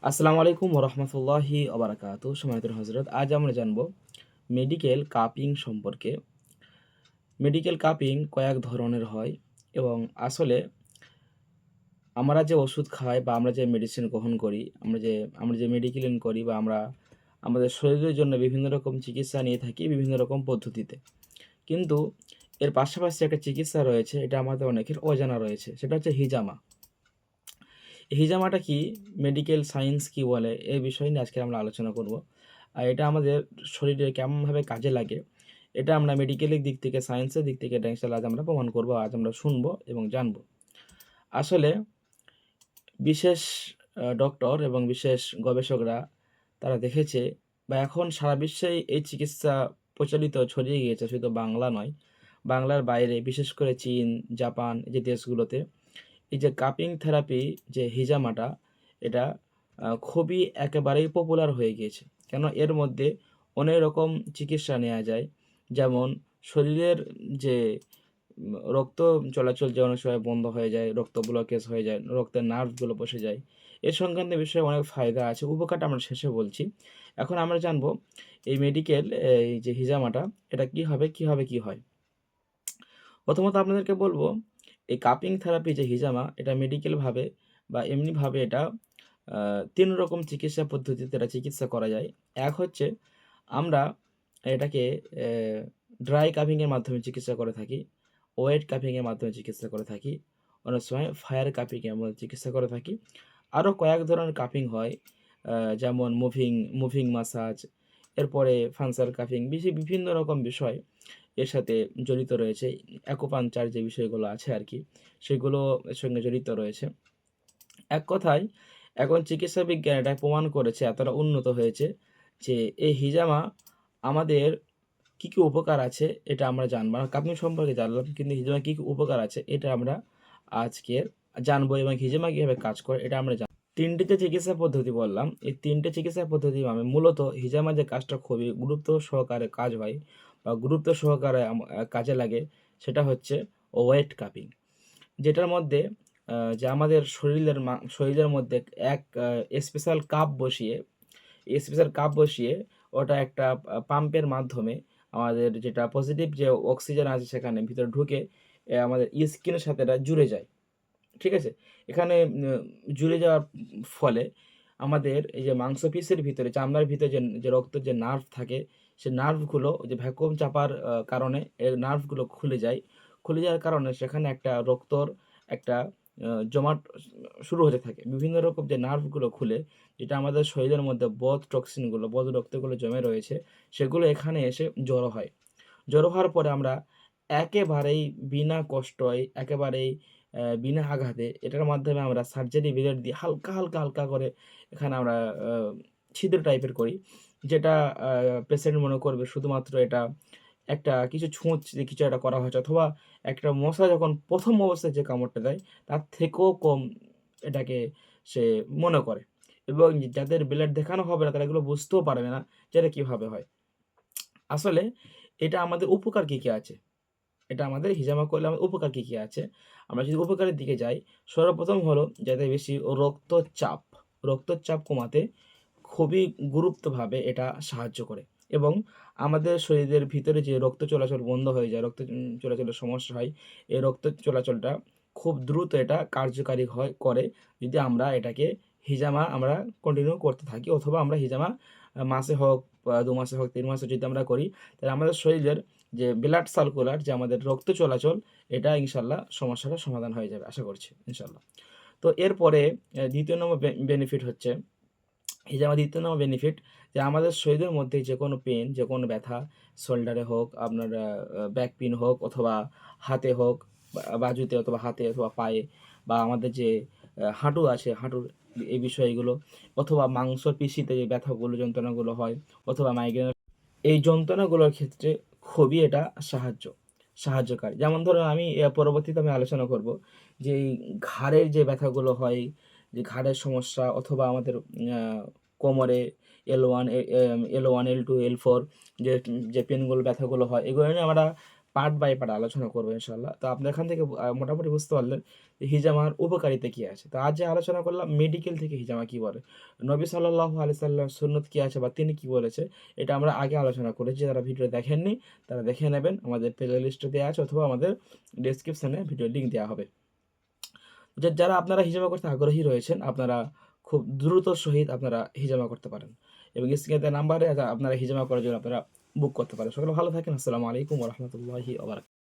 আসসালামু আলাইকুম ওরহমতুল্লাহি ওবারাকাতু। সম্মানিত হজরত, আজ আমরা জানব মেডিকেল কাপিং সম্পর্কে। মেডিকেল কাপিং কয়েক ধরনের হয় এবং আসলে আমরা যে ওষুধ খাই বা আমরা যে মেডিসিন গ্রহণ করি, আমরা যে মেডিক্লেম করি বা আমরা আমাদের শরীরের জন্য বিভিন্ন রকম চিকিৎসা নিয়ে থাকি বিভিন্ন রকম পদ্ধতিতে। কিন্তু এর পাশাপাশি একটা চিকিৎসা রয়েছে, এটা আমাদের অনেকের অজানা রয়েছে, সেটা হচ্ছে হিজামা। হিজামাটা কি, মেডিকেল সায়েন্স কি বলে, এই বিষয় নিয়ে আজকে আমরা আলোচনা করব। আর এটা আমাদের শরীরে কেমনভাবে কাজে লাগে, এটা আমরা মেডিকেলের দিক থেকে, সায়েন্সের দিক থেকে এটা ইনশাআল্লাহ আজ আমরা প্রমাণ করব, আজ আমরা শুনবো এবং জানবো। আসলে বিশেষ ডক্টর এবং বিশেষ গবেষকরা তারা দেখেছে বা এখন সারা বিশ্বেই এই চিকিৎসা প্রচলিত ছড়িয়ে গিয়েছে, শুধু বাংলা নয়, বাংলার বাইরে বিশেষ করে চীন, জাপান যে দেশগুলোতে এই যে কাপিং থেরাপি, যে হিজামাটা, এটা খুবই একেবারেই পপুলার হয়ে গিয়েছে। কেন, এর মধ্যে অনেক রকম চিকিৎসা নেওয়া যায়। যেমন শরীরের যে রক্ত চলাচল যে অনেক সময় বন্ধ হয়ে যায়, রক্ত ব্লকেজ হয়ে যায়, রক্তের নার্ভগুলো বসে যায়, এ সংক্রান্ত বিষয়ে অনেক ফায়দা আছে। উপকারটা আমরা শেষে বলছি। এখন আমরা জানবো এই মেডিকেল, এই যে হিজামাটা, এটা কি হয়। প্রথমত আপনাদেরকে বলবো, এই কাপিং থেরাপি যে হিজামা, এটা মেডিকেলভাবে বা এমনিভাবে এটা ৩ রকম চিকিৎসা পদ্ধতিতে এটা চিকিৎসা করা যায়। এক হচ্ছে আমরা এটাকে ড্রাই কাপিংয়ের মাধ্যমে চিকিৎসা করে থাকি, ওয়েট কাপিংয়ের মাধ্যমে চিকিৎসা করে থাকি, অনেক সময় ফায়ার কাপিংয়ের মধ্যে চিকিৎসা করে থাকি। আরও কয়েক ধরনের কাপিং হয়, যেমন মুভিং মাসাজ, এরপরে ফাংশনাল কাপিং, বিভিন্ন রকম বিষয় এর সাথে জড়িত রয়েছে। অ্যাকুপাংচার যে বিষয়গুলো আছে আর কি, সেগুলো এর সঙ্গে জড়িত রয়েছে। এক কথায় এখন চিকিৎসা বিজ্ঞান এটা প্রমাণ করেছে, এতটা উন্নত হয়েছে যে এই হিজামা আমাদের কী, কী উপকার আছে এটা আমরা জানবো। আমরা কাপিং সম্পর্কে জানলাম, কিন্তু হিজামা কী, কী উপকার আছে এটা আমরা আজকের জানবো এবং হিজামা কীভাবে কাজ করে এটা আমরা জানবো। ৩টি যে চিকিৎসা পদ্ধতি বললাম, এই ৩টে চিকিৎসা পদ্ধতি মানে মূলত হিজামা যে কাজটা খুবই গুরুত্ব সহকারে কাজ হয় বা গুরুত্ব সহকারে কাজে লাগে, সেটা হচ্ছে ওয়েট কাপিং। যেটার মধ্যে যে আমাদের শরীরের মধ্যে এক স্পেশাল কাপ বসিয়ে ওটা একটা পাম্পের মাধ্যমে আমাদের যেটা পজিটিভ যে অক্সিজেন আছে সেখানে ভিতরে ঢুকে আমাদের স্কিনের সাথে এটা জুড়ে যায়। ঠিক আছে? এখানে জুড়ে যাওয়ার ফলে আমাদের এই যে মাংসপেশির ভিতরে, চামড়ার ভিতরে যে রক্তের যে নার্ভ থাকে, সে নার্ভগুলো ওই যে ভ্যাকুয়াম চাপার কারণে এই নার্ভগুলো খুলে যায়। খুলে যাওয়ার কারণে সেখানে একটা রক্তর একটা জমাট শুরু হতে থাকে। বিভিন্ন রকম যে নার্ভগুলো খুলে, যেটা আমাদের শরীরের মধ্যে বদ রক্তগুলো জমে রয়েছে, সেগুলো এখানে এসে জড়ো হয়। জড়ো হওয়ার পরে আমরা একেবারেই বিনা কষ্টয়, একেবারেই বিনা আঘাতে এটার মাধ্যমে আমরা সার্জারি ব্লেড দিয়ে হালকা করে এখানে আমরা আ ছিদ্র টাইপের করি। যেটা আ পেশেন্ট মনে করবে শুধুমাত্র এটা একটা কিছু ছুঁচ দিয়ে কিছু একটা করা হয়েছে, অথবা একটা মশা যখন ১ম অবস্থায় যে কামড়টা দেয়, তার থেকেও কম এটাকে সে মনে করে। এবং যাদের ব্লেড দেখানো হবে না, তারা এগুলো বুঝতেও পারবে না যে এটা কিভাবে হয়। আসলে এটা আমাদের উপকার কি, কি আছে? এটা আমাদের হিজামা করলে আমাদের উপকার কি, কি আছে? আমরা যদি উপকারের দিকে যাই, সর্বপ্রথম হলো যাদের বেশি রক্তচাপ, রক্তচাপ কমাতে খুবই গুরুত্বভাবে এটা সাহায্য করে এবং আমাদের শরীরের ভিতরে যে রক্ত চলাচল বন্ধ হয়ে যায়, চলাচলের সমস্যা হয়, এই রক্ত চলাচলটা খুব দ্রুত এটা কার্যকারী করে যদি আমরা এটাকে হিজামা আমরা কন্টিনিউ করতে থাকি, অথবা আমরা হিজামা মাসে হোক বা ২ মাসে হোক ৩ মাসে যদি আমরা করি, তাহলে আমাদের শরীরের যে ব্লাড সার্কুলার, যে আমাদের রক্ত চলাচল, এটা ইনশাআল্লাহ সমস্যাটার সমাধান হয়ে যাবে আশা করছি ইনশাআল্লাহ। তো এরপরে ২য় নম্বর বেনিফিট হচ্ছে, এই যে আমার ২য় নম্বর বেনিফিট, যে আমাদের শরীরের মধ্যে যেকোনো পেইন, যেকোনো ব্যথা, শোল্ডারে হোক, আপনার ব্যাক পেইন হোক, অথবা হাতে হোক, বাজুতে অথবা হাতে অথবা পায়ে, বা আমাদের যে হাঁটু আছে, হাঁটুর এই বিষয়গুলো, অথবা মাংসপেশিতে যে ব্যথাগুলো, যন্ত্রণাগুলো হয়, অথবা মাইগ্রেন, এই যন্ত্রণাগুলোর ক্ষেত্রে খুবই এটা সাহায্যকারী। যেমন ধরুন আমি পরবর্তীতে আমি আলোচনা করব যে এই ঘাড়ের যে ব্যথাগুলো হয়, যে ঘাড়ের সমস্যা, অথবা আমাদের আ কোমরে L1, L2, L4 যে পেইনগুলো, ব্যথাগুলো হয়, এগুলো নিয়ে আমরা পার্ট বাই পার্ট আলোচনা করবো ইনশাআল্লাহ। তো আপনি এখান থেকে মোটামুটি বুঝতে পারলেন যে হিজামার উপকারিতা কী আছে। তো আজ যে আলোচনা করলাম মেডিকেল থেকে হিজামা কী বলে, নবী সাল্লাল্লাহু আলাইহি সাল্লাম সুন্নত কী আছে বা তিনি কী বলেছে, এটা আমরা আগে আলোচনা করেছি। যারা ভিডিও দেখেননি তারা দেখে নেবেন, আমাদের প্লে লিস্টে দেওয়া আছে অথবা আমাদের ডেসক্রিপশনে ভিডিও লিঙ্ক দেওয়া হবে। যারা আপনারা হিজামা করতে আগ্রহী রয়েছেন, আপনারা খুব দ্রুত সহিত আপনারা হিজামা করতে পারেন এবং স্ক্রিনে দেওয়া নাম্বারে আপনারা হিজামা করার জন্য আপনারা বুক করতে পারেন। সকলে ভালো থাকেন। আসসালামু আলাইকুম ওয়া রাহমাতুল্লাহি ওয়া বারাকাতুহু।